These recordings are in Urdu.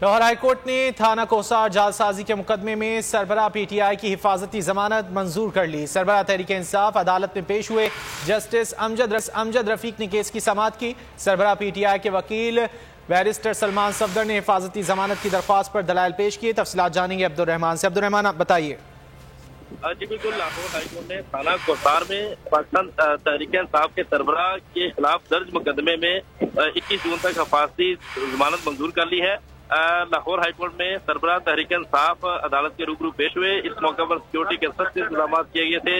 لاہور ہائی کورٹ نے تھانہ کوسار جعلسازی کے مقدمے میں سربراہ پی ٹی آئی کی حفاظتی ضمانت منظور کر لی۔ سربراہ تحریک انصاف عدالت میں پیش ہوئے۔ جسٹس امجد رفیق نے کیس کی سماعت کی۔ سربراہ پی ٹی آئی کے وکیل بیرسٹر سلمان صفدر نے حفاظتی ضمانت کی درخواست پر دلائل پیش کیے۔ تفصیلات جانیں گے عبدالرحمان سے۔ عبدالرحمان، آپ بتائیے۔ جی بالکل، لاہور ہائی کورٹ نے تھانہ کوسار میں پاکستان تحریک انصاف کے سربراہ کے خلاف درج مقدمے میں 21 جون تک حفاظتی ضمانت منظور کر لی ہے۔ لاہور ہائی کورٹ میں سربراہ تحریک انصاف عدالت کے روبرو پیش ہوئے۔ اس موقع پر سیکورٹی کے سخت انتظامات کیے گئے تھے۔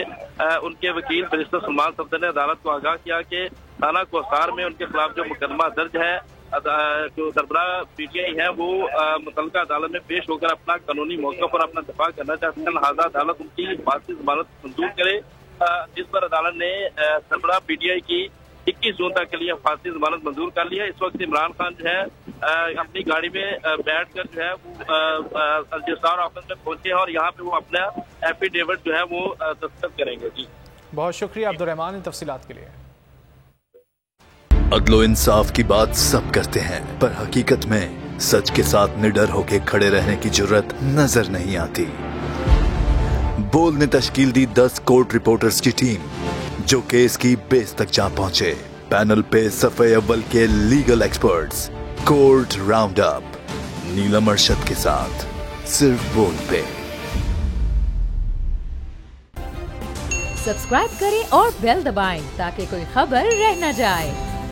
ان کے وکیل بیرسٹر سلمان صفدر نے عدالت کو آگاہ کیا کہ تھانہ کوسار میں ان کے خلاف جو مقدمہ درج ہے، جو سربراہ پی ٹی آئی ہے وہ متعلقہ عدالت میں پیش ہو کر اپنا قانونی موقع پر اپنا دفاع کرنا چاہتے ہیں، لہٰذا عدالت ان کی حفاظتی ضمانت منظور کرے، جس پر عدالت نے سربراہ پی ٹی آئی کی 21 جون تک کے لیے حفاظتی ضمانت منظور کر لی ہے۔ اس وقت عمران خان جو ہے اپنی گاڑی میں بیٹھ کر جو ہے وہ رجسٹرار آفس میں پہنچے ہیں اور یہاں پہ وہ اپنا ایفیڈیوٹ جو ہے وہ دستخط کریں گے۔ جی بہت شکریہ عبدالرحمان ان تفصیلات کے لیے۔ عدل و انصاف کی بات سب کرتے ہیں، پر حقیقت میں سچ کے ساتھ نڈر ہو کے کھڑے رہنے کی جرت نظر نہیں آتی۔ بول نے تشکیل دی 10 کورٹ رپورٹرز کی ٹیم، جو کیس کی بیس تک جا پہنچے۔ پینل پہ صفحے اول کے legal experts. Court round up Neelam Arshad کے ساتھ، صرف بول پہ۔ سبسکرائب کریں اور بیل دبائیں تاکہ کوئی خبر رہ نہ جائے۔